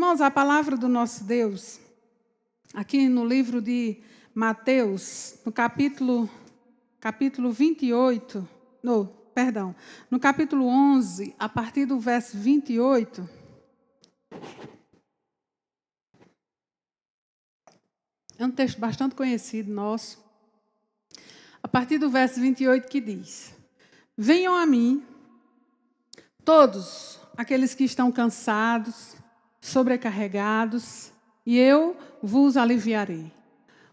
Irmãos, a palavra do nosso Deus, aqui no livro de Mateus, no capítulo 28, no capítulo 11, a partir do verso 28, é um texto bastante conhecido nosso, a partir do verso 28 que diz: Venham a mim, todos aqueles que estão cansados, sobrecarregados, e eu vos aliviarei.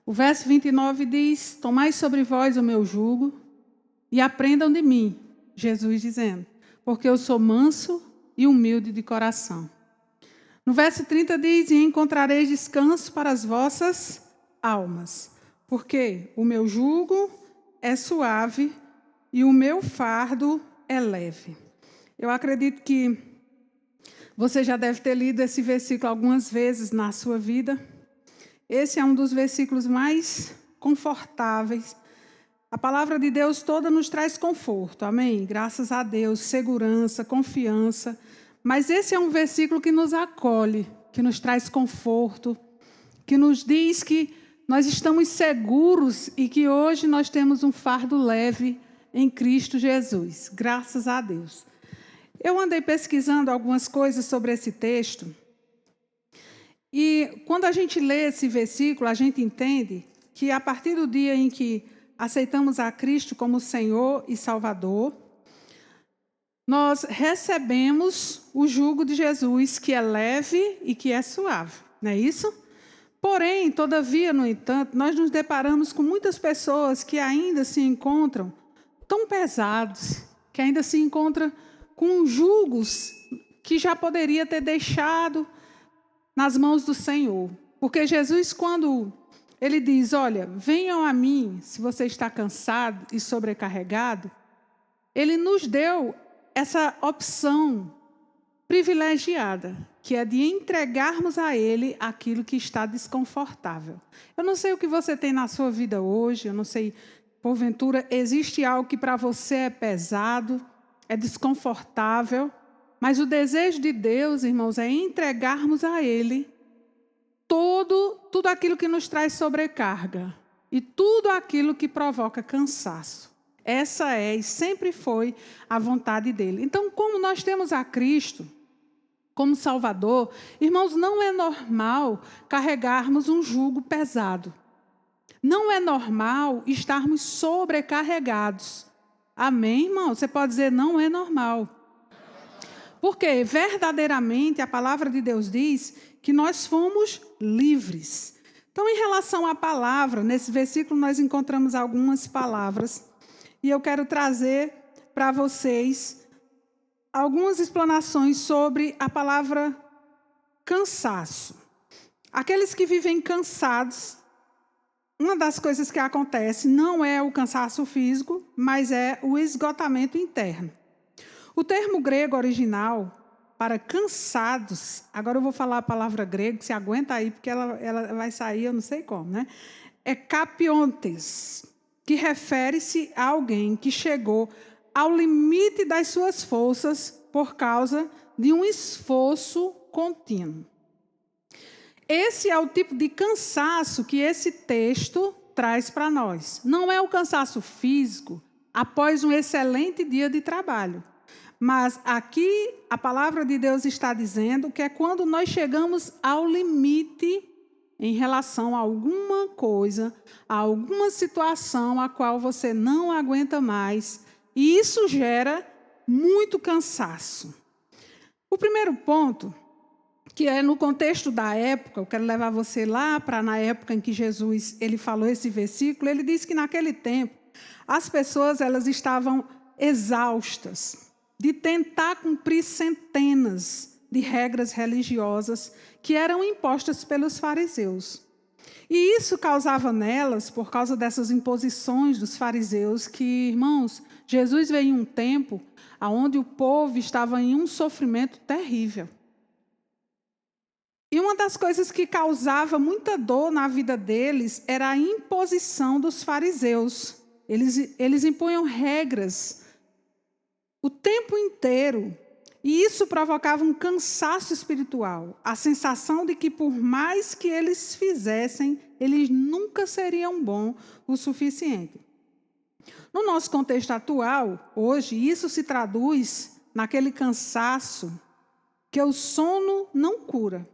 O verso 29 diz: Tomai sobre vós o meu jugo e aprendam de mim, Jesus dizendo, porque eu sou manso e humilde de coração. No verso 30 diz: E encontrareis descanso para as vossas almas, porque o meu jugo é suave e o meu fardo é leve. Eu acredito que você já deve ter lido esse versículo algumas vezes na sua vida. Esse é um dos versículos mais confortáveis. A palavra de Deus toda nos traz conforto, amém? Graças a Deus, segurança, confiança. Mas esse é um versículo que nos acolhe, que nos traz conforto, que nos diz que nós estamos seguros e que hoje nós temos um fardo leve em Cristo Jesus. Graças a Deus. Eu andei pesquisando algumas coisas sobre esse texto. E quando a gente lê esse versículo, a gente entende que a partir do dia em que aceitamos a Cristo como Senhor e Salvador, nós recebemos o jugo de Jesus, que é leve e que é suave, não é isso? Porém, todavia, no entanto, nós nos deparamos com muitas pessoas que ainda se encontram tão pesados, que ainda se encontram com julgos que já poderia ter deixado nas mãos do Senhor. Porque Jesus, quando ele diz, olha, venham a mim se você está cansado e sobrecarregado, ele nos deu essa opção privilegiada, que é de entregarmos a ele aquilo que está desconfortável. Eu não sei o que você tem na sua vida hoje, eu não sei, porventura, existe algo que para você é pesado, é desconfortável, mas o desejo de Deus, irmãos, é entregarmos a ele tudo aquilo que nos traz sobrecarga e tudo aquilo que provoca cansaço. Essa é e sempre foi a vontade dele. Então, como nós temos a Cristo como Salvador, irmãos, não é normal carregarmos um jugo pesado. Não é normal estarmos sobrecarregados. Amém, irmão? Você pode dizer, não é normal. Porque verdadeiramente a palavra de Deus diz que nós fomos livres. Então, em relação à palavra, nesse versículo nós encontramos algumas palavras. E eu quero trazer para vocês algumas explanações sobre a palavra cansaço. Aqueles que vivem cansados, uma das coisas que acontece não é o cansaço físico, mas é o esgotamento interno. O termo grego original para cansados, agora eu vou falar a palavra grega, se aguenta aí, porque ela vai sair, eu não sei como, né? É kapiontes, que refere-se a alguém que chegou ao limite das suas forças por causa de um esforço contínuo. Esse é o tipo de cansaço que esse texto traz para nós. Não é o cansaço físico após um excelente dia de trabalho. Mas aqui a palavra de Deus está dizendo que é quando nós chegamos ao limite em relação a alguma coisa, a alguma situação a qual você não aguenta mais. E isso gera muito cansaço. O primeiro ponto, que é no contexto da época, eu quero levar você lá para na época em que Jesus ele falou esse versículo, ele diz que naquele tempo as pessoas elas estavam exaustas de tentar cumprir centenas de regras religiosas que eram impostas pelos fariseus. E isso causava nelas, por causa dessas imposições dos fariseus, que, irmãos, Jesus veio em um tempo onde o povo estava em um sofrimento terrível. E uma das coisas que causava muita dor na vida deles era a imposição dos fariseus. Eles impunham regras o tempo inteiro. E isso provocava um cansaço espiritual, a sensação de que por mais que eles fizessem, eles nunca seriam bons o suficiente. No nosso contexto atual, hoje, isso se traduz naquele cansaço que o sono não cura.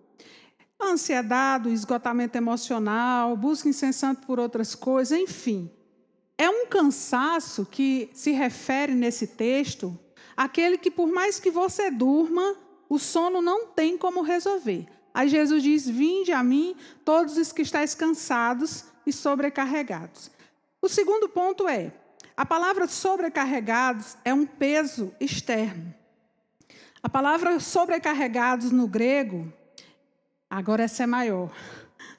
A ansiedade, o esgotamento emocional, busca incessante por outras coisas, enfim. É um cansaço que se refere nesse texto àquele que, por mais que você durma, o sono não tem como resolver. Aí Jesus diz: vinde a mim, todos os que estáis cansados e sobrecarregados. O segundo ponto é, a palavra sobrecarregados é um peso externo. A palavra sobrecarregados no grego, agora essa é maior,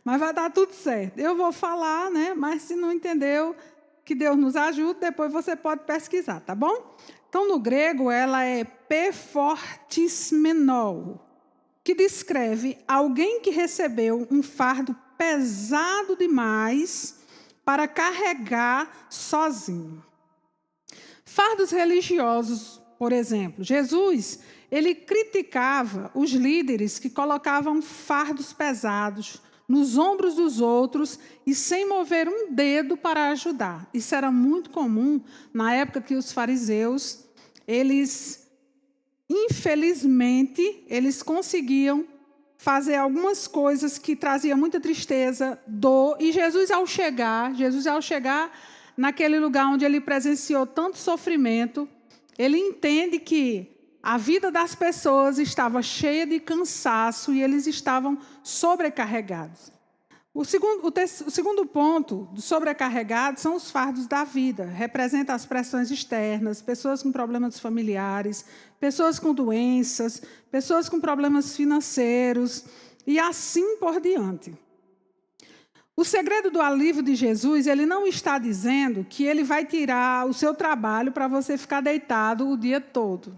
mas vai dar tudo certo. Eu vou falar, né? Mas se não entendeu, que Deus nos ajude, depois você pode pesquisar, tá bom? Então, no grego, ela é pefortismenol, que descreve alguém que recebeu um fardo pesado demais para carregar sozinho. Fardos religiosos, por exemplo. Jesus, ele criticava os líderes que colocavam fardos pesados nos ombros dos outros e sem mover um dedo para ajudar. Isso era muito comum na época que os fariseus, infelizmente, eles conseguiam fazer algumas coisas que traziam muita tristeza, dor, e Jesus ao chegar naquele lugar onde ele presenciou tanto sofrimento, ele entende que a vida das pessoas estava cheia de cansaço e eles estavam sobrecarregados. O segundo ponto do sobrecarregado são os fardos da vida. Representa as pressões externas, pessoas com problemas familiares, pessoas com doenças, pessoas com problemas financeiros e assim por diante. O segredo do alívio de Jesus, ele não está dizendo que ele vai tirar o seu trabalho para você ficar deitado o dia todo.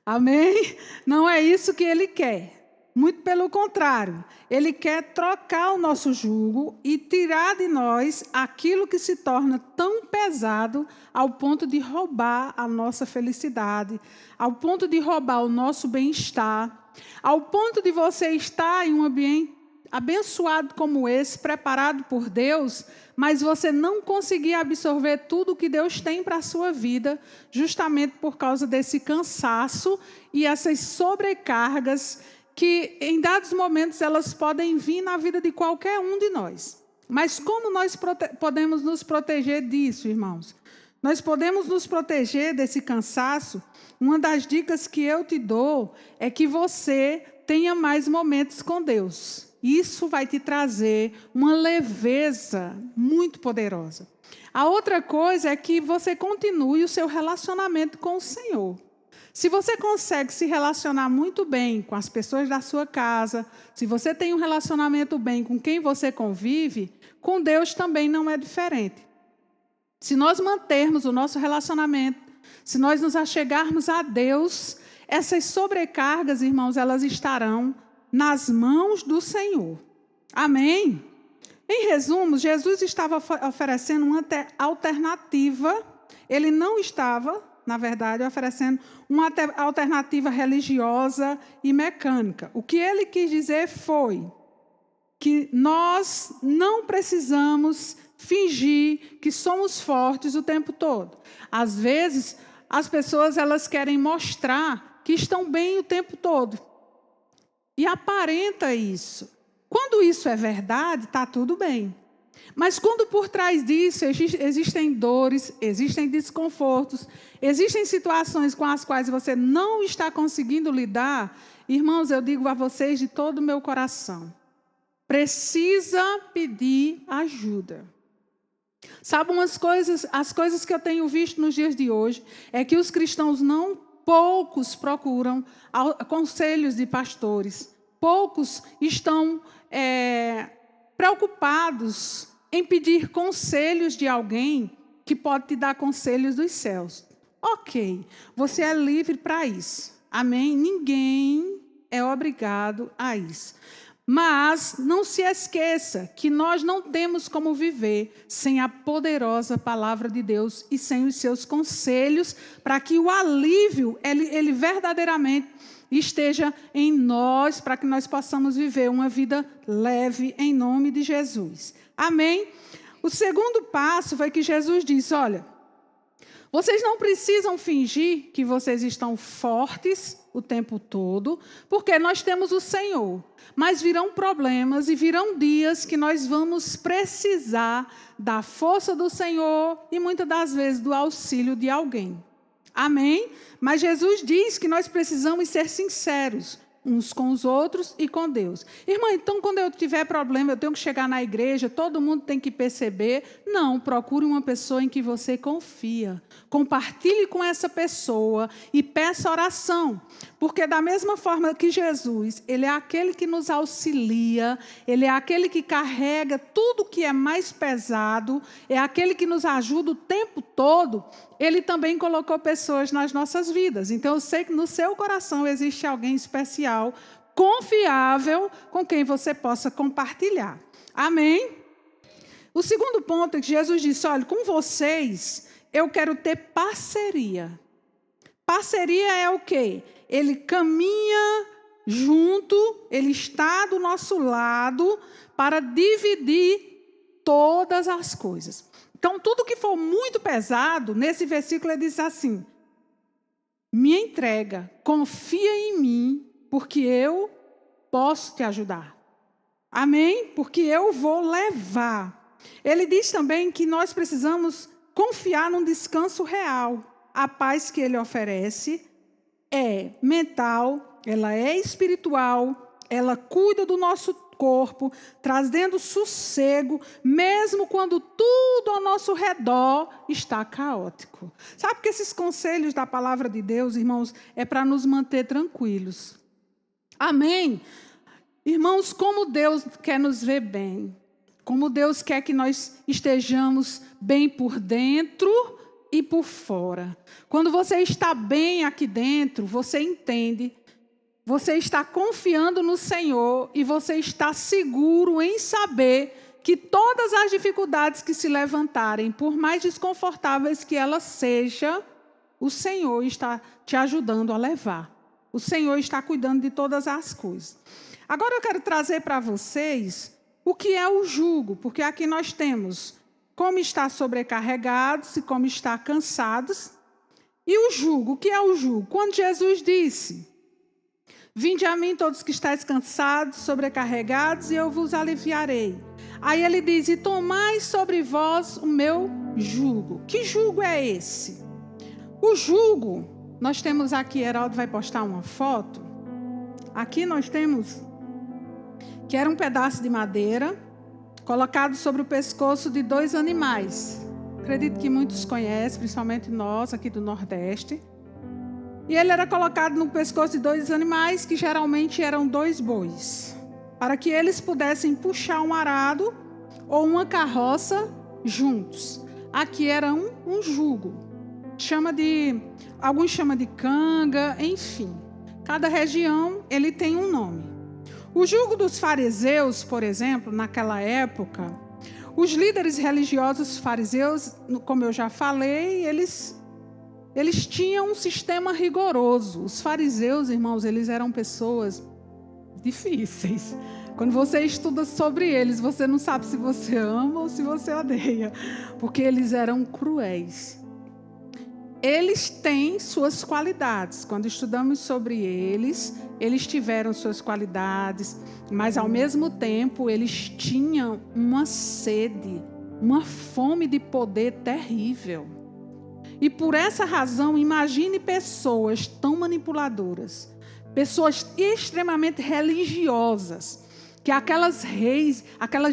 Amém? Não é isso que ele quer. Muito pelo contrário. Ele quer trocar o nosso jugo e tirar de nós aquilo que se torna tão pesado ao ponto de roubar a nossa felicidade, ao ponto de roubar o nosso bem-estar, ao ponto de você estar em um ambiente abençoado como esse, preparado por Deus, mas você não conseguir absorver tudo o que Deus tem para a sua vida, justamente por causa desse cansaço e essas sobrecargas que, em dados momentos, elas podem vir na vida de qualquer um de nós. Mas como nós podemos nos proteger disso, irmãos? Nós podemos nos proteger desse cansaço. Uma das dicas que eu te dou é que você tenha mais momentos com Deus. Isso vai te trazer uma leveza muito poderosa. A outra coisa é que você continue o seu relacionamento com o Senhor. Se você consegue se relacionar muito bem com as pessoas da sua casa, se você tem um relacionamento bem com quem você convive, com Deus também não é diferente. Se nós mantermos o nosso relacionamento, se nós nos achegarmos a Deus, essas sobrecargas, irmãos, elas estarão nas mãos do Senhor. Amém? Em resumo, Jesus estava oferecendo uma alternativa. Ele não estava, na verdade, oferecendo uma alternativa religiosa e mecânica. O que ele quis dizer foi que nós não precisamos fingir que somos fortes o tempo todo. Às vezes, as pessoas elas querem mostrar que estão bem o tempo todo. E aparenta isso. Quando isso é verdade, está tudo bem. Mas quando por trás disso existem dores, existem desconfortos, existem situações com as quais você não está conseguindo lidar, irmãos, eu digo a vocês de todo o meu coração, precisa pedir ajuda. Sabe as coisas que eu tenho visto nos dias de hoje, é que os cristãos poucos procuram conselhos de pastores. Poucos estão preocupados em pedir conselhos de alguém que pode te dar conselhos dos céus. Ok, você é livre para isso. Amém? Ninguém é obrigado a isso. Mas não se esqueça que nós não temos como viver sem a poderosa palavra de Deus e sem os seus conselhos, para que o alívio, ele verdadeiramente esteja em nós, para que nós possamos viver uma vida leve em nome de Jesus. Amém? O segundo passo foi que Jesus disse, olha, vocês não precisam fingir que vocês estão fortes o tempo todo, porque nós temos o Senhor. Mas virão problemas e virão dias que nós vamos precisar da força do Senhor e muitas das vezes do auxílio de alguém. Amém? Mas Jesus diz que nós precisamos ser sinceros uns com os outros e com Deus. Irmã, então quando eu tiver problema, eu tenho que chegar na igreja, todo mundo tem que perceber? Não, procure uma pessoa em que você confia. Compartilhe com essa pessoa e peça oração. Porque da mesma forma que Jesus, ele é aquele que nos auxilia, ele é aquele que carrega tudo que é mais pesado, é aquele que nos ajuda o tempo todo, ele também colocou pessoas nas nossas vidas. Então eu sei que no seu coração existe alguém especial, confiável, com quem você possa compartilhar. Amém? O segundo ponto é que Jesus disse, olha, com vocês eu quero ter parceria. Parceria é o quê? Ele caminha junto, ele está do nosso lado para dividir todas as coisas. Então, tudo que for muito pesado, nesse versículo ele diz assim, me entrega, confia em mim, porque eu posso te ajudar. Amém? Porque eu vou levar. Ele diz também que nós precisamos confiar num descanso real. A paz que ele oferece é mental, ela é espiritual, ela cuida do nosso corpo, trazendo sossego, mesmo quando tudo ao nosso redor está caótico. Sabe que esses conselhos da palavra de Deus, irmãos, é para nos manter tranquilos. Amém? Irmãos, como Deus quer nos ver bem, como Deus quer que nós estejamos bem por dentro e por fora. Quando você está bem aqui dentro, você entende, você está confiando no Senhor e você está seguro em saber que todas as dificuldades que se levantarem, por mais desconfortáveis que elas sejam, o Senhor está te ajudando a levar. O Senhor está cuidando de todas as coisas. Agora eu quero trazer para vocês o que é o jugo, porque aqui nós temos como estar sobrecarregados e como estar cansados. E o jugo, o que é o jugo? Quando Jesus disse, vinde a mim todos que estáis cansados, sobrecarregados, e eu vos aliviarei. Aí ele diz, e tomai sobre vós o meu jugo. Que jugo é esse? O jugo, nós temos aqui, Heraldo vai postar uma foto. Aqui nós temos, que era um pedaço de madeira, colocado sobre o pescoço de 2 animais. Acredito que muitos conhecem, principalmente nós aqui do Nordeste. E ele era colocado no pescoço de 2 animais, que geralmente eram 2 bois, para que eles pudessem puxar um arado ou uma carroça juntos. Aqui era um jugo. Alguns chamam de canga, enfim. Cada região ele tem um nome. O jugo dos fariseus, por exemplo, naquela época, os líderes religiosos fariseus, como eu já falei, eles tinham um sistema rigoroso. Os fariseus, irmãos, eles eram pessoas difíceis. Quando você estuda sobre eles, você não sabe se você ama ou se você odeia, porque eles eram cruéis. Eles têm suas qualidades. Quando estudamos sobre eles, eles tiveram suas qualidades, mas ao mesmo tempo eles tinham uma sede, uma fome de poder terrível. E por essa razão, imagine pessoas tão manipuladoras, pessoas extremamente religiosas, que aquelas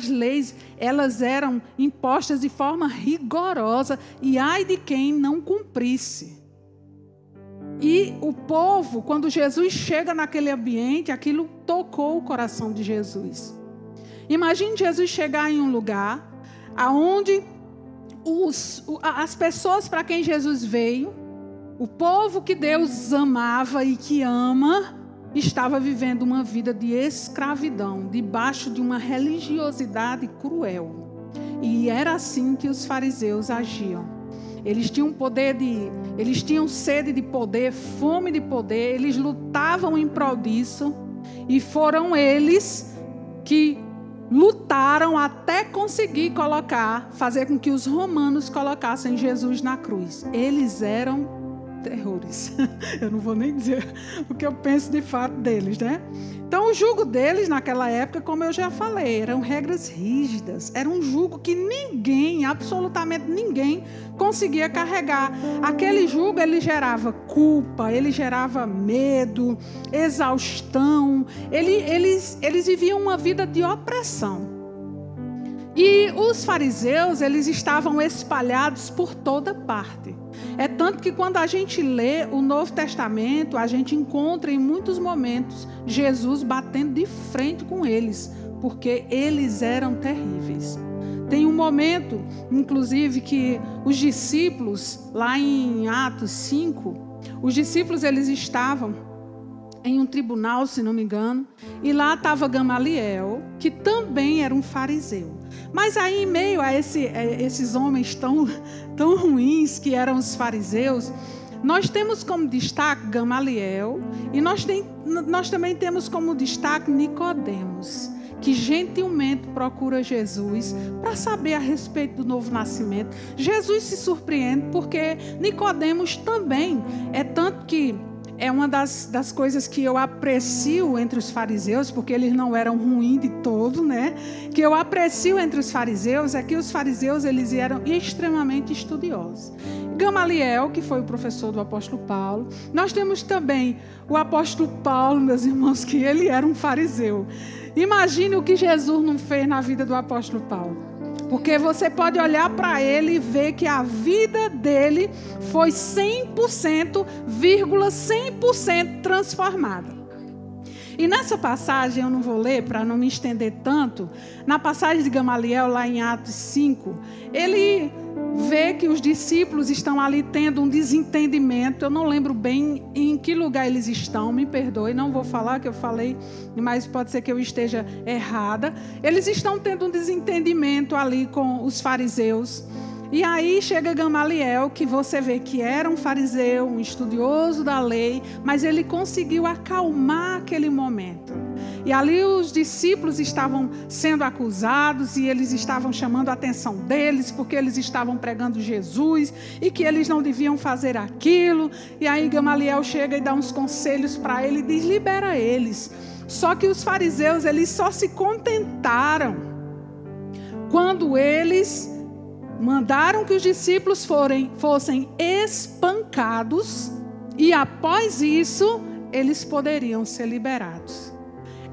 leis, elas eram impostas de forma rigorosa, e ai de quem não cumprisse. E o povo, quando Jesus chega naquele ambiente, aquilo tocou o coração de Jesus. Imagine Jesus chegar em um lugar onde as pessoas para quem Jesus veio, o povo que Deus amava e que ama, estava vivendo uma vida de escravidão, debaixo de uma religiosidade cruel. E era assim que os fariseus agiam. Eles tinham sede de poder, fome de poder, eles lutavam em prol disso, e foram eles que lutaram até conseguir fazer com que os romanos colocassem Jesus na cruz. Eles eram terrores. Eu não vou nem dizer o que eu penso de fato deles, né? Então, o jugo deles naquela época, como eu já falei, eram regras rígidas. Era um jugo que ninguém, absolutamente ninguém, conseguia carregar. Aquele jugo, ele gerava culpa, ele gerava medo, exaustão. Eles viviam uma vida de opressão. E os fariseus, eles estavam espalhados por toda parte. É tanto que quando a gente lê o Novo Testamento, a gente encontra em muitos momentos Jesus batendo de frente com eles, porque eles eram terríveis. Tem um momento, inclusive, que os discípulos, lá em Atos 5, os discípulos eles estavam em um tribunal, se não me engano, e lá estava Gamaliel, que também era um fariseu. Mas aí, em meio a esses homens tão ruins que eram os fariseus, nós temos como destaque Gamaliel, e nós também temos como destaque Nicodemos, que gentilmente procura Jesus para saber a respeito do novo nascimento. Jesus se surpreende porque Nicodemos também, é tanto que é uma das coisas que eu aprecio entre os fariseus, porque eles não eram ruins de todo, né? Que eu aprecio entre os fariseus é que os fariseus eles eram extremamente estudiosos. Gamaliel, que foi o professor do apóstolo Paulo. Nós temos também o apóstolo Paulo, meus irmãos, que ele era um fariseu. Imagine o que Jesus não fez na vida do apóstolo Paulo. Porque você pode olhar para ele e ver que a vida dele foi 100%, 100% transformada. E nessa passagem, eu não vou ler para não me estender tanto, na passagem de Gamaliel, lá em Atos 5, ele vê que os discípulos estão ali tendo um desentendimento. Eu não lembro bem em que lugar eles estão, me perdoe, não vou falar que eu falei, mas pode ser que eu esteja errada. Eles estão tendo um desentendimento ali com os fariseus. E aí chega Gamaliel, que você vê que era um fariseu, um estudioso da lei, mas ele conseguiu acalmar aquele momento. E ali os discípulos estavam sendo acusados e eles estavam chamando a atenção deles porque eles estavam pregando Jesus e que eles não deviam fazer aquilo. E aí Gamaliel chega e dá uns conselhos para ele e diz: libera eles. Só que os fariseus, eles só se contentaram quando eles mandaram que os discípulos fossem espancados e após isso eles poderiam ser liberados.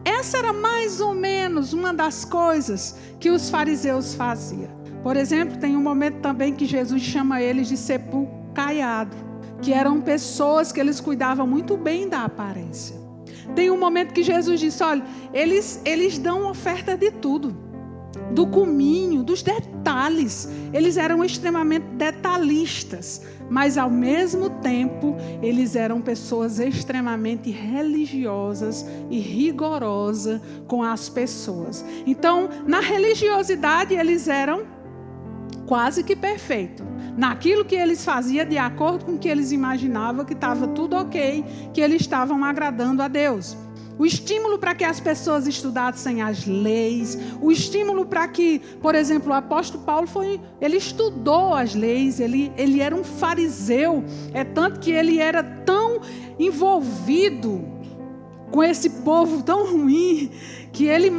Essa era mais ou menos uma das coisas que os fariseus faziam. Por exemplo, tem um momento também que Jesus chama eles de sepulcro caiado, que eram pessoas que eles cuidavam muito bem da aparência. Tem um momento que Jesus disse: olha, eles dão oferta de tudo. Do cominho, dos detalhes. Eles eram extremamente detalhistas, mas ao mesmo tempo eles eram pessoas extremamente religiosas e rigorosas com as pessoas. Então, na religiosidade eles eram quase que perfeitos. Naquilo que eles faziam, de acordo com o que eles imaginavam que estava tudo ok, que eles estavam agradando a Deus. O estímulo para que as pessoas estudassem as leis, o estímulo para que, por exemplo, o apóstolo Paulo ele estudou as leis, ele era um fariseu, é tanto que ele era tão envolvido com esse povo tão ruim, que ele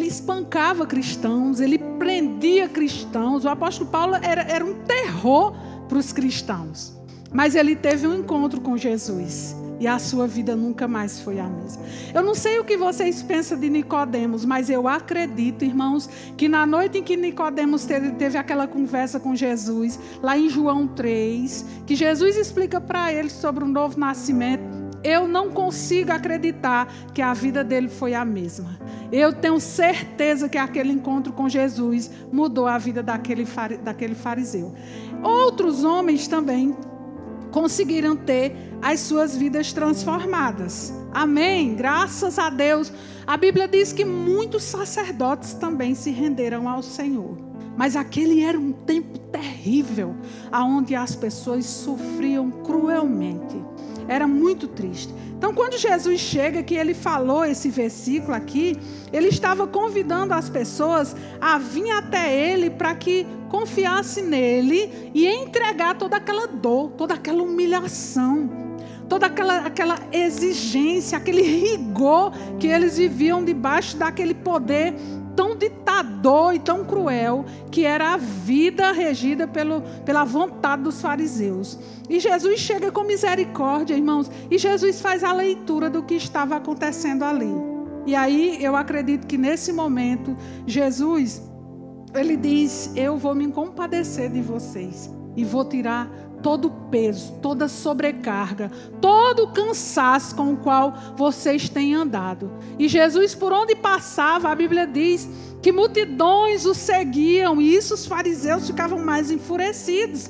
espancava cristãos, ele prendia cristãos. O apóstolo Paulo era um terror para os cristãos, mas ele teve um encontro com Jesus. E a sua vida nunca mais foi a mesma. Eu não sei o que vocês pensam de Nicodemos, mas eu acredito, irmãos, que na noite em que Nicodemos teve aquela conversa com Jesus, lá em João 3, que Jesus explica para ele sobre o novo nascimento, eu não consigo acreditar que a vida dele foi a mesma. Eu tenho certeza que aquele encontro com Jesus mudou a vida daquele fariseu. Outros homens também conseguiram ter as suas vidas transformadas. Amém? Graças a Deus. A Bíblia diz que muitos sacerdotes também se renderam ao Senhor. Mas aquele era um tempo terrível, onde as pessoas sofriam cruelmente. Era muito triste. Então, quando Jesus chega, que ele falou esse versículo aqui, ele estava convidando as pessoas a vir até ele para que confiasse nele e entregar toda aquela dor, toda aquela humilhação, toda aquela exigência, aquele rigor que eles viviam debaixo daquele poder tão ditador e tão cruel, que era a vida regida pela vontade dos fariseus. E Jesus chega com misericórdia, irmãos, e Jesus faz a leitura do que estava acontecendo ali. E aí, eu acredito que nesse momento, Jesus, ele diz: eu vou me compadecer de vocês e vou tirar todo o peso, toda a sobrecarga, todo o cansaço com o qual vocês têm andado. E Jesus, por onde passava, a Bíblia diz que multidões o seguiam, e isso os fariseus ficavam mais enfurecidos.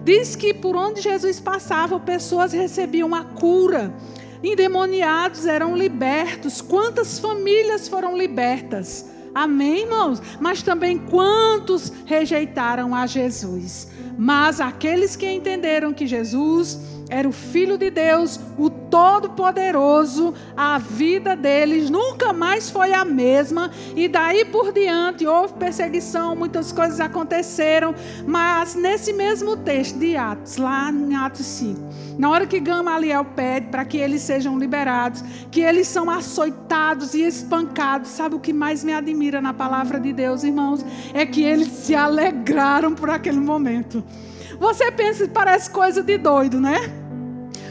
Diz que por onde Jesus passava, pessoas recebiam a cura, endemoniados eram libertos. Quantas famílias foram libertas? Amém, irmãos? Mas também quantos rejeitaram a Jesus? Mas aqueles que entenderam que Jesus era o Filho de Deus, o Todo-Poderoso, a vida deles nunca mais foi a mesma. E daí por diante houve perseguição, muitas coisas aconteceram. Mas nesse mesmo texto de Atos, lá em Atos 5, na hora que Gamaliel pede para que eles sejam liberados, que eles são açoitados e espancados, sabe o que mais me admira na palavra de Deus, irmãos? É que eles se alegraram por aquele momento. Você pensa, parece coisa de doido, né?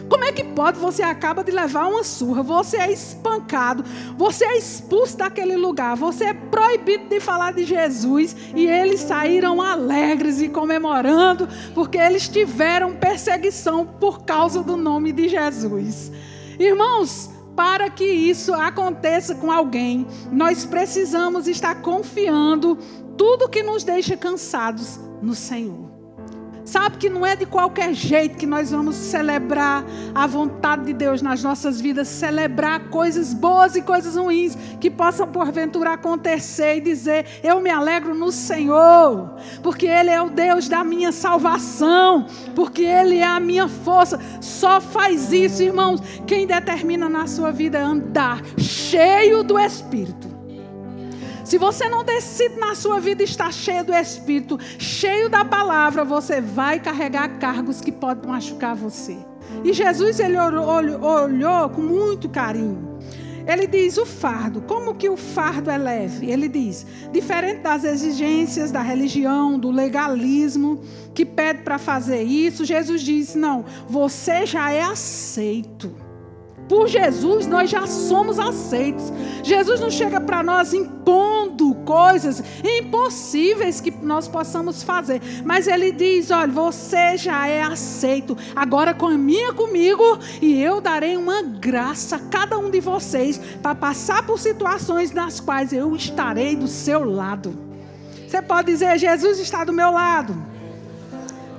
Como é que pode? Você acaba de levar uma surra, você é espancado, você é expulso daquele lugar, você é proibido de falar de Jesus, e eles saíram alegres e comemorando, porque eles tiveram perseguição por causa do nome de Jesus. Irmãos, para que isso aconteça com alguém, nós precisamos estar confiando tudo que nos deixa cansados no Senhor. Sabe que não é de qualquer jeito que nós vamos celebrar a vontade de Deus nas nossas vidas, celebrar coisas boas e coisas ruins que possam porventura acontecer, e dizer: eu me alegro no Senhor, porque Ele é o Deus da minha salvação, porque Ele é a minha força. Só faz isso, irmãos, quem determina na sua vida andar cheio do Espírito. Se você não decide na sua vida estar cheio do Espírito, cheio da palavra, você vai carregar cargos que podem machucar você. E Jesus, ele olhou com muito carinho. Ele diz: o fardo, como que o fardo é leve? Ele diz: diferente das exigências da religião, do legalismo, que pede para fazer isso, Jesus diz: não, você já é aceito. Por Jesus, nós já somos aceitos. Jesus não chega para nós impondo coisas impossíveis que nós possamos fazer. Mas Ele diz: olha, você já é aceito. Agora caminha comigo e eu darei uma graça a cada um de vocês para passar por situações nas quais eu estarei do seu lado. Você pode dizer: Jesus está do meu lado.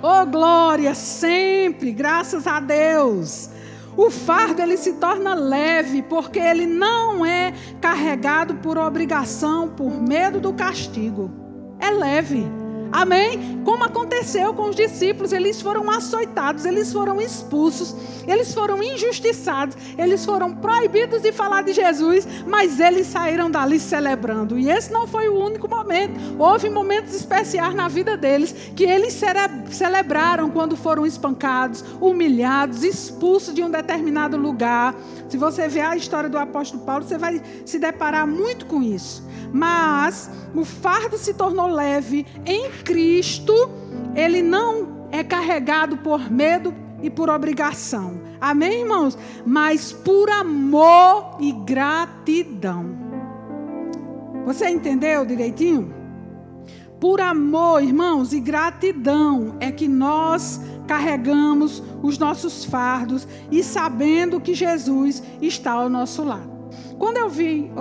Oh, glória, sempre, graças a Deus. O fardo, ele se torna leve, porque ele não é carregado por obrigação, por medo do castigo. É leve. Amém? Como aconteceu com os discípulos, eles foram açoitados, eles foram expulsos, eles foram injustiçados, eles foram proibidos de falar de Jesus, mas eles saíram dali celebrando. E esse não foi o único momento. Houve momentos especiais na vida deles, que eles celebraram quando foram espancados, humilhados, expulsos de um determinado lugar. Se você ver a história do apóstolo Paulo, você vai se deparar muito com isso. Mas o fardo se tornou leve em Cristo. Ele não é carregado por medo e por obrigação. Amém, irmãos? Mas por amor e gratidão. Você entendeu direitinho? Por amor, irmãos, e gratidão é que nós carregamos os nossos fardos e sabendo que Jesus está ao nosso lado. Quando eu vi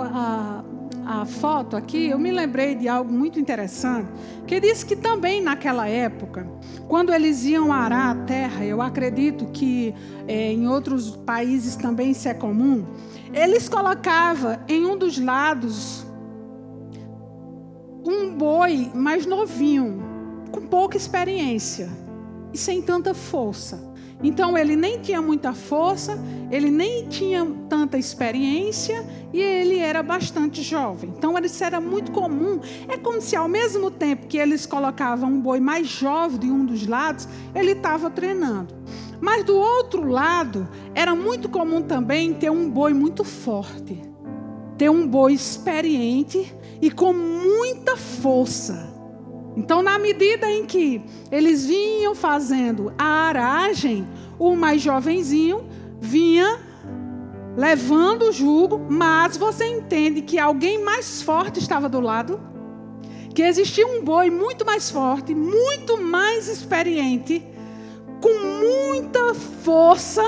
a foto aqui, eu me lembrei de algo muito interessante, que diz que também naquela época, quando eles iam arar a terra, eu acredito que em outros países também isso é comum, eles colocavam em um dos lados um boi mais novinho, com pouca experiência e sem tanta força. Então ele nem tinha muita força, ele nem tinha tanta experiência e ele era bastante jovem. Então isso era muito comum. É como se ao mesmo tempo que eles colocavam um boi mais jovem de um dos lados, ele estava treinando. Mas do outro lado, era muito comum também ter um boi muito forte. Ter um boi experiente e com muita força. Então, na medida em que eles vinham fazendo a aragem, o mais jovenzinho vinha levando o jugo, mas você entende que alguém mais forte estava do lado? Que existia um boi muito mais forte, muito mais experiente, com muita força,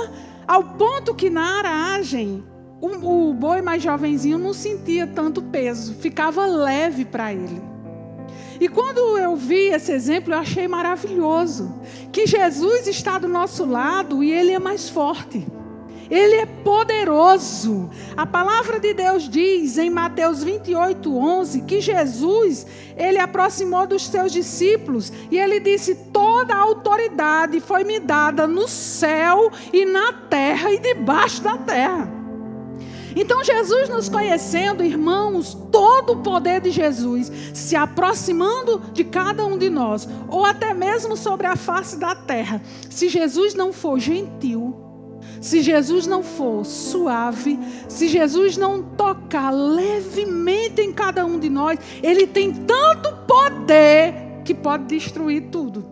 ao ponto que na aragem, o boi mais jovenzinho não sentia tanto peso, ficava leve para ele. E quando eu vi esse exemplo, eu achei maravilhoso. Que Jesus está do nosso lado e Ele é mais forte. Ele é poderoso. A palavra de Deus diz em Mateus 28:11 que Jesus, Ele aproximou dos seus discípulos e Ele disse: toda a autoridade foi me dada no céu e na terra e debaixo da terra. Então Jesus nos conhecendo, irmãos, todo o poder de Jesus se aproximando de cada um de nós, ou até mesmo sobre a face da terra. Se Jesus não for gentil, se Jesus não for suave, se Jesus não tocar levemente em cada um de nós, Ele tem tanto poder que pode destruir tudo.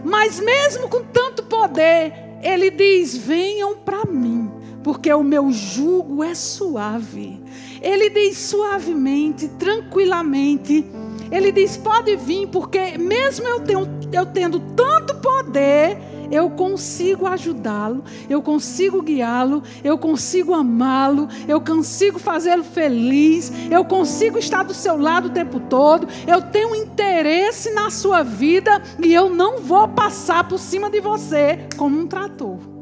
Mas mesmo com tanto poder, Ele diz: venham para mim, porque o meu jugo é suave. Ele diz suavemente, tranquilamente. Ele diz: pode vir, porque mesmo eu tendo tanto poder, eu consigo ajudá-lo, eu consigo guiá-lo, eu consigo amá-lo, eu consigo fazê-lo feliz, eu consigo estar do seu lado o tempo todo, eu tenho interesse na sua vida e eu não vou passar por cima de você como um trator.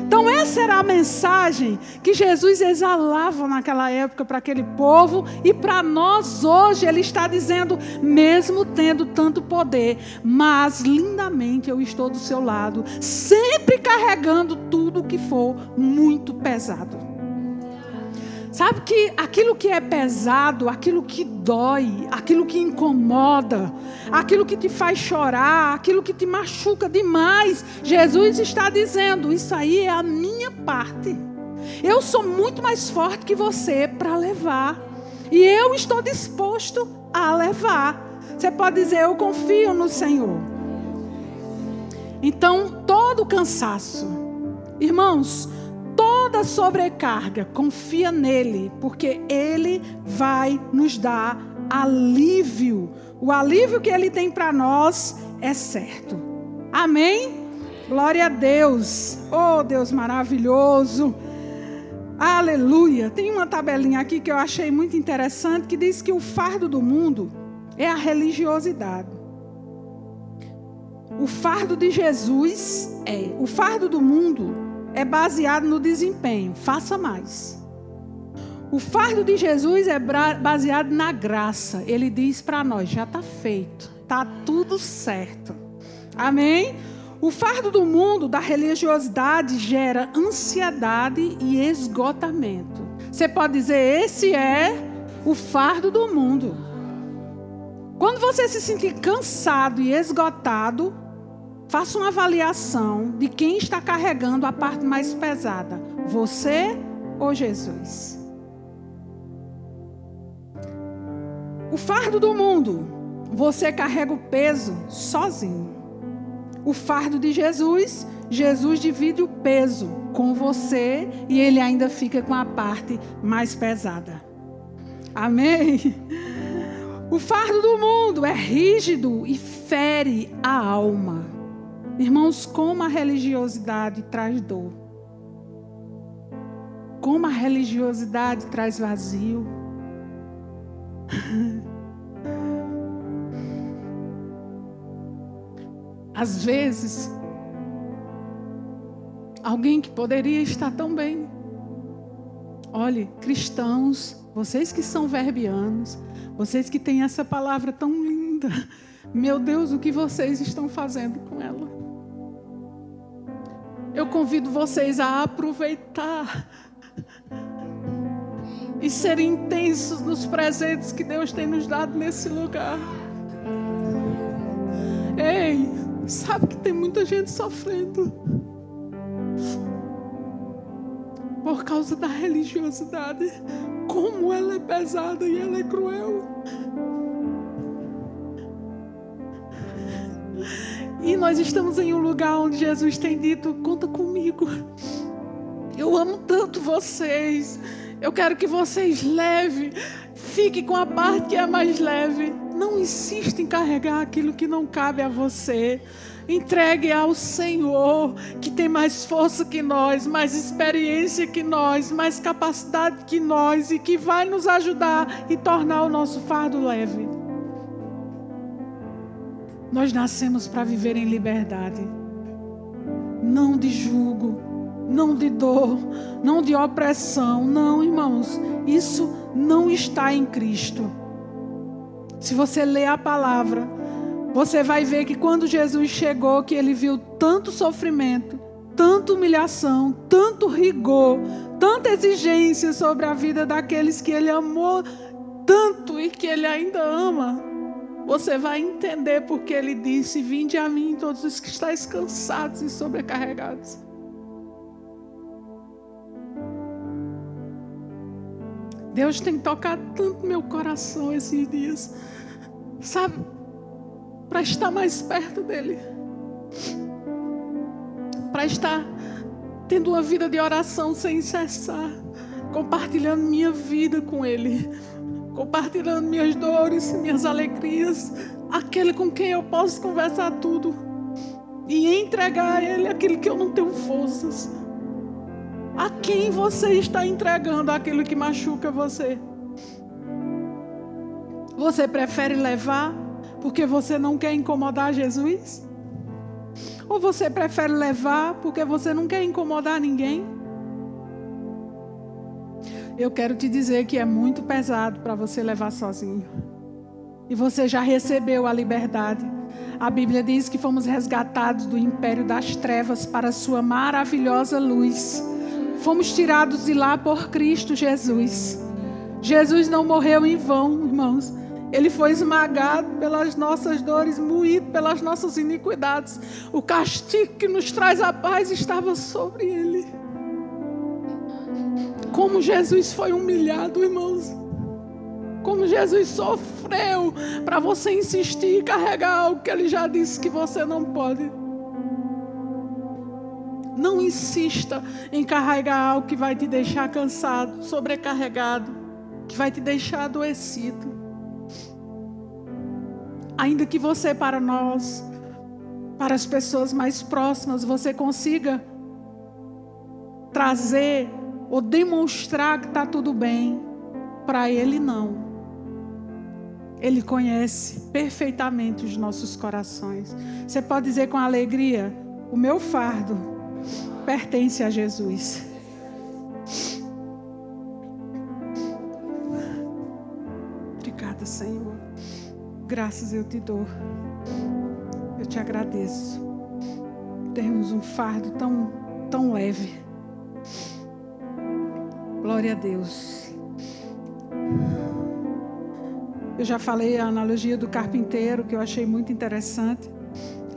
Então essa era a mensagem que Jesus exalava naquela época para aquele povo, e para nós hoje Ele está dizendo: mesmo tendo tanto poder, mas lindamente eu estou do seu lado, sempre carregando tudo que for muito pesado. Sabe que aquilo que é pesado, aquilo que dói, aquilo que incomoda, aquilo que te faz chorar, aquilo que te machuca demais, Jesus está dizendo: isso aí é a minha parte. Eu sou muito mais forte que você para levar. E eu estou disposto a levar. Você pode dizer: eu confio no Senhor. Então, todo cansaço, irmãos, toda sobrecarga, confia nele, porque ele vai nos dar alívio. O alívio que ele tem para nós é certo. Amém? Glória a Deus. Oh, Deus maravilhoso. Aleluia. Tem uma tabelinha aqui que eu achei muito interessante, que diz que o fardo do mundo é a religiosidade. O fardo de Jesus o fardo do mundo é baseado no desempenho. Faça mais. O fardo de Jesus é baseado na graça. Ele diz para nós: já está feito, está tudo certo. Amém? O fardo do mundo, da religiosidade, gera ansiedade e esgotamento. Você pode dizer: esse é o fardo do mundo. Quando você se sentir cansado e esgotado, faça uma avaliação de quem está carregando a parte mais pesada. Você ou Jesus? O fardo do mundo, você carrega o peso sozinho. O fardo de Jesus, Jesus divide o peso com você e ele ainda fica com a parte mais pesada. Amém? O fardo do mundo é rígido e fere a alma. Irmãos, como a religiosidade traz dor. Como a religiosidade traz vazio. Às vezes, alguém que poderia estar tão bem. Olhe, cristãos, vocês que são verbianos, vocês que têm essa palavra tão linda, meu Deus, o que vocês estão fazendo com ela? Eu convido vocês a aproveitar e serem intensos nos presentes que Deus tem nos dado nesse lugar. Ei, sabe que tem muita gente sofrendo por causa da religiosidade. Como ela é pesada e ela é cruel. E nós estamos em um lugar onde Jesus tem dito: conta comigo. Eu amo tanto vocês. Eu quero que vocês levem. Fique com a parte que é mais leve. Não insista em carregar aquilo que não cabe a você. Entregue ao Senhor, que tem mais força que nós, mais experiência que nós, mais capacidade que nós, e que vai nos ajudar e tornar o nosso fardo leve. Nós nascemos para viver em liberdade, não de jugo, não de dor, não de opressão. Não, irmãos, isso não está em Cristo. Se você ler a palavra, você vai ver que quando Jesus chegou, que ele viu tanto sofrimento, tanta humilhação, tanto rigor, tanta exigência sobre a vida daqueles que ele amou tanto e que ele ainda ama. Você vai entender porque ele disse: vinde a mim todos os que estáis cansados e sobrecarregados. Deus tem tocado tanto meu coração esses dias, sabe? Para estar mais perto dele, para estar tendo uma vida de oração sem cessar, compartilhando minha vida com ele, compartilhando minhas dores, minhas alegrias, aquele com quem eu posso conversar tudo e entregar a ele aquilo que eu não tenho forças. A quem você está entregando aquilo que machuca você? Você prefere levar porque você não quer incomodar Jesus? Ou você prefere levar porque você não quer incomodar ninguém? Eu quero te dizer que é muito pesado para você levar sozinho. E você já recebeu a liberdade. A Bíblia diz que fomos resgatados do império das trevas para a sua maravilhosa luz. Fomos tirados de lá por Cristo Jesus. Jesus não morreu em vão, irmãos. Ele foi esmagado pelas nossas dores, moído pelas nossas iniquidades. O castigo que nos traz a paz estava sobre ele. Como Jesus foi humilhado, irmãos. Como Jesus sofreu para você insistir e carregar algo que ele já disse que você não pode. Não insista em carregar algo que vai te deixar cansado, sobrecarregado, que vai te deixar adoecido. Ainda que você, para nós, para as pessoas mais próximas, você consiga trazer ou demonstrar que está tudo bem, para ele não. Ele conhece perfeitamente os nossos corações. Você pode dizer com alegria: o meu fardo pertence a Jesus. Obrigada, Senhor. Graças eu te dou. Eu te agradeço. Termos um fardo tão leve. Glória a Deus. Eu já falei a analogia do carpinteiro, que eu achei muito interessante.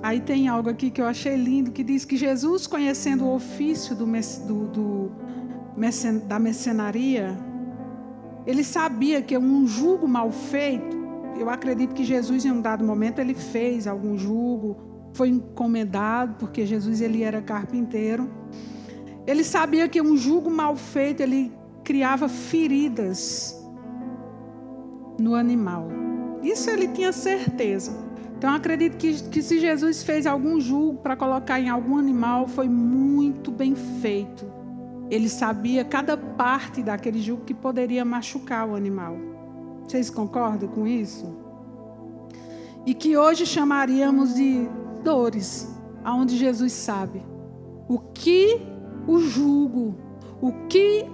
Aí tem algo aqui que eu achei lindo, que diz que Jesus, conhecendo o ofício da mercenaria, ele sabia que um jugo mal feito, eu acredito que Jesus em um dado momento ele fez algum jugo, foi encomendado, porque Jesus ele era carpinteiro. Ele sabia que um jugo mal feito, ele criava feridas no animal. Isso ele tinha certeza. Então, eu acredito que se Jesus fez algum jugo para colocar em algum animal, foi muito bem feito. Ele sabia cada parte daquele jugo que poderia machucar o animal. Vocês concordam com isso? E que hoje chamaríamos de dores, aonde Jesus sabe o que o jugo, o que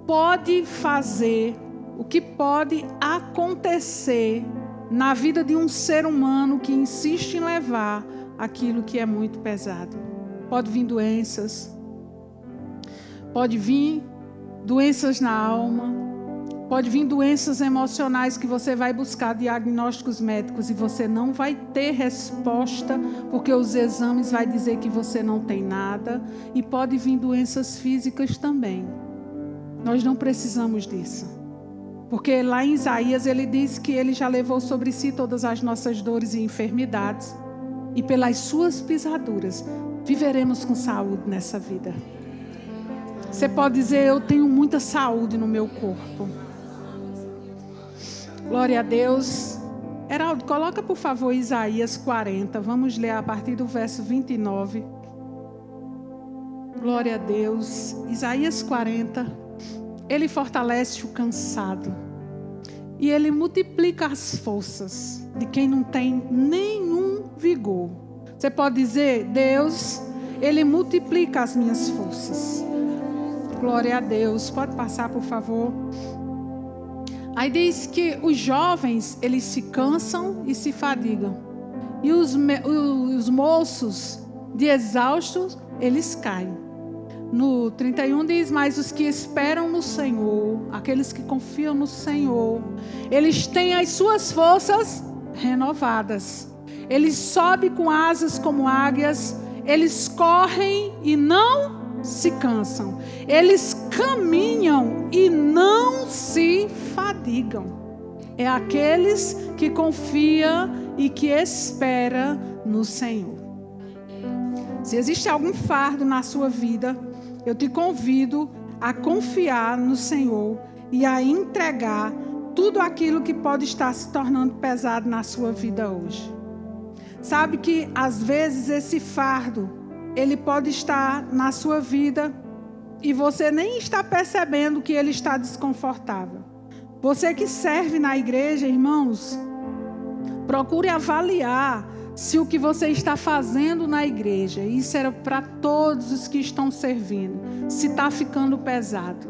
pode fazer, o que pode acontecer na vida de um ser humano que insiste em levar aquilo que é muito pesado. Pode vir doenças, pode vir doenças na alma, pode vir doenças emocionais que você vai buscar diagnósticos médicos e você não vai ter resposta, porque os exames vão dizer que você não tem nada. E pode vir doenças físicas também. Nós não precisamos disso. Porque lá em Isaías ele diz que ele já levou sobre si todas as nossas dores e enfermidades. E pelas suas pisaduras viveremos com saúde nessa vida. Você pode dizer, eu tenho muita saúde no meu corpo. Glória a Deus. Heraldo, coloca por favor Isaías 40. Vamos ler a partir do verso 29. Glória a Deus. Isaías 40. Ele fortalece o cansado. E ele multiplica as forças de quem não tem nenhum vigor. Você pode dizer, Deus, ele multiplica as minhas forças. Glória a Deus. Pode passar, por favor. Aí diz que os jovens, eles se cansam e se fadigam. E os moços, de exaustos, eles caem. No 31 diz, mas os que esperam no Senhor, aqueles que confiam no Senhor, eles têm as suas forças renovadas. Eles sobem com asas como águias, eles correm e não se cansam. Eles caminham e não se fadigam. É aqueles que confiam e que esperam no Senhor. Se existe algum fardo na sua vida, eu te convido a confiar no Senhor e a entregar tudo aquilo que pode estar se tornando pesado na sua vida hoje. Sabe que às vezes esse fardo, ele pode estar na sua vida e você nem está percebendo que ele está desconfortável. Você que serve na igreja, irmãos, procure avaliar se o que você está fazendo na igreja, isso era para todos os que estão servindo, se está ficando pesado.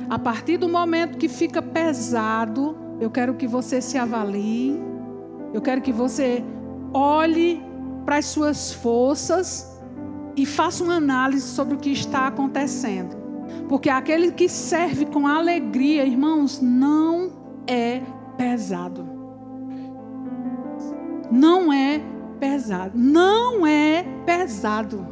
A partir do momento que fica pesado, eu quero que você se avalie, eu quero que você olhe para as suas forças e faça uma análise sobre o que está acontecendo. Porque aquele que serve com alegria, irmãos, não é pesado. Não é pesado. Não é pesado.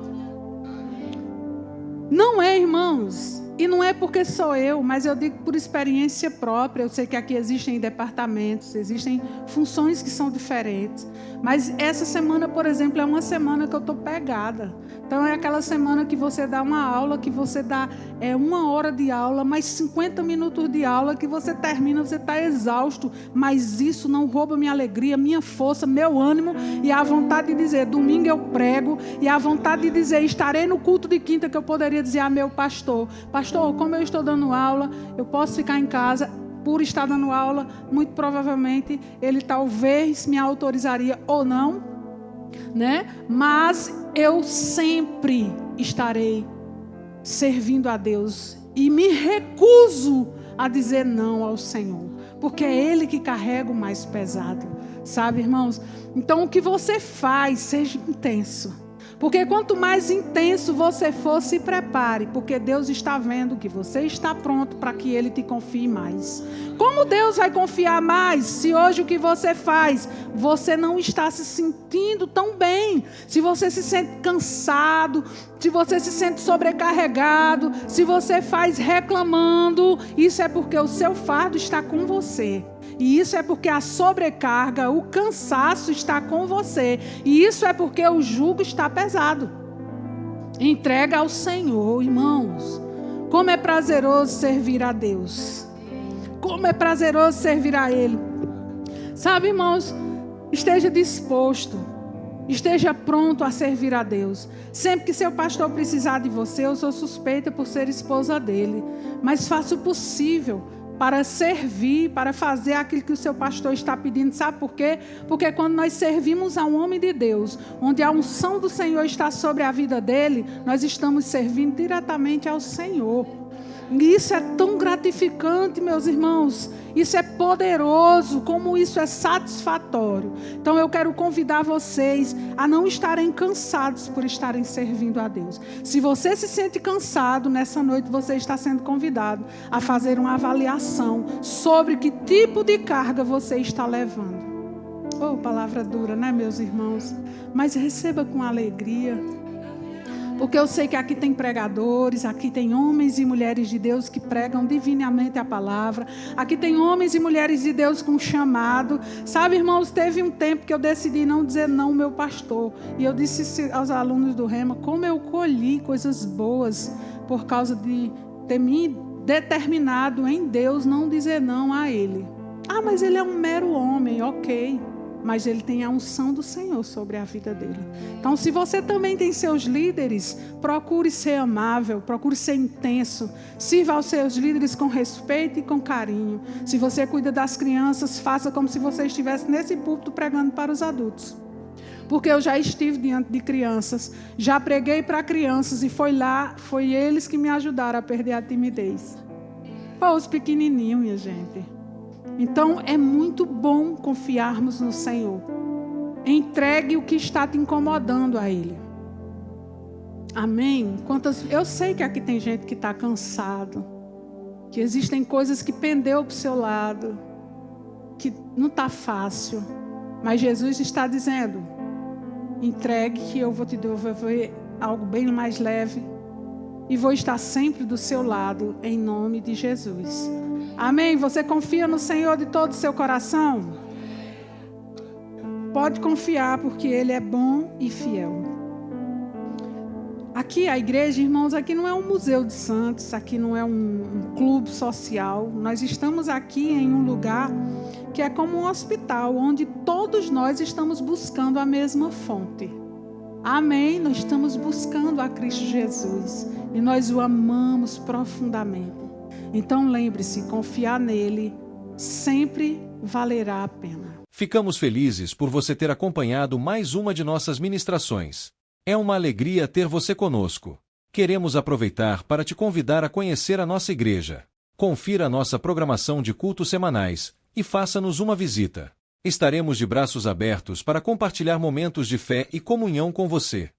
Não é, irmãos. E não é porque sou eu, mas eu digo por experiência própria. Eu sei que aqui existem departamentos, existem funções que são diferentes. Mas essa semana, por exemplo, é uma semana que eu estou pegada. Então é aquela semana que você dá uma aula, que você dá 1 hora de aula, mais 50 minutos de aula, que você termina, você está exausto. Mas isso não rouba minha alegria, minha força, meu ânimo e a vontade de dizer, domingo eu prego, e a vontade de dizer, estarei no culto de quinta, que eu poderia dizer a meu pastor, pastor, como eu estou dando aula, eu posso ficar em casa. Por estar dando aula, muito provavelmente ele talvez me autorizaria ou não, né? Mas eu sempre estarei servindo a Deus e me recuso a dizer não ao Senhor, porque é Ele que carrega o mais pesado, sabe, irmãos? Então o que você faz, seja intenso. Porque quanto mais intenso você for, se prepare, porque Deus está vendo que você está pronto para que Ele te confie mais. Como Deus vai confiar mais se hoje o que você faz, você não está se sentindo tão bem? Se você se sente cansado, se você se sente sobrecarregado, se você faz reclamando, isso é porque o seu fardo está com você. E isso é porque a sobrecarga, o cansaço está com você. E isso é porque o jugo está pesado. Entrega ao Senhor, irmãos. Como é prazeroso servir a Deus. Como é prazeroso servir a Ele. Sabe, irmãos, esteja disposto. Esteja pronto a servir a Deus. Sempre que seu pastor precisar de você, eu sou suspeita por ser esposa dele. Mas faça o possível para servir, para fazer aquilo que o seu pastor está pedindo. Sabe por quê? Porque quando nós servimos a um homem de Deus, onde a unção do Senhor está sobre a vida dele, nós estamos servindo diretamente ao Senhor. E isso é tão gratificante, meus irmãos. Isso é poderoso, como isso é satisfatório. Então eu quero convidar vocês a não estarem cansados por estarem servindo a Deus. Se você se sente cansado, nessa noite você está sendo convidado a fazer uma avaliação sobre que tipo de carga você está levando. Oh, palavra dura, né, meus irmãos? Mas receba com alegria. Porque eu sei que aqui tem pregadores, aqui tem homens e mulheres de Deus que pregam divinamente a palavra. Aqui tem homens e mulheres de Deus com chamado. Sabe, irmãos, teve um tempo que eu decidi não dizer não ao meu pastor. E eu disse aos alunos do Rema, como eu colhi coisas boas por causa de ter me determinado em Deus não dizer não a ele. Ah, mas ele é um mero homem, ok. Mas ele tem a unção do Senhor sobre a vida dele. Então, se você também tem seus líderes, procure ser amável, procure ser intenso. Sirva aos seus líderes com respeito e com carinho. Se você cuida das crianças, faça como se você estivesse nesse púlpito pregando para os adultos. Porque eu já estive diante de crianças, já preguei para crianças e foi eles que me ajudaram a perder a timidez. Foi os pequenininhos, minha gente. Então, é muito bom confiarmos no Senhor. Entregue o que está te incomodando a Ele. Amém? Eu sei que aqui tem gente que está cansado, que existem coisas que pendeu para o seu lado, que não está fácil. Mas Jesus está dizendo, entregue que eu vou te devolver algo bem mais leve e vou estar sempre do seu lado, em nome de Jesus. Amém? Você confia no Senhor de todo o seu coração? Pode confiar, porque Ele é bom e fiel. Aqui a igreja, irmãos, aqui não é um museu de santos, aqui não é um clube social. Nós estamos aqui em um lugar que é como um hospital, onde todos nós estamos buscando a mesma fonte. Amém? Nós estamos buscando a Cristo Jesus e nós o amamos profundamente. Então lembre-se, confiar nele sempre valerá a pena. Ficamos felizes por você ter acompanhado mais uma de nossas ministrações. É uma alegria ter você conosco. Queremos aproveitar para te convidar a conhecer a nossa igreja. Confira a nossa programação de cultos semanais e faça-nos uma visita. Estaremos de braços abertos para compartilhar momentos de fé e comunhão com você.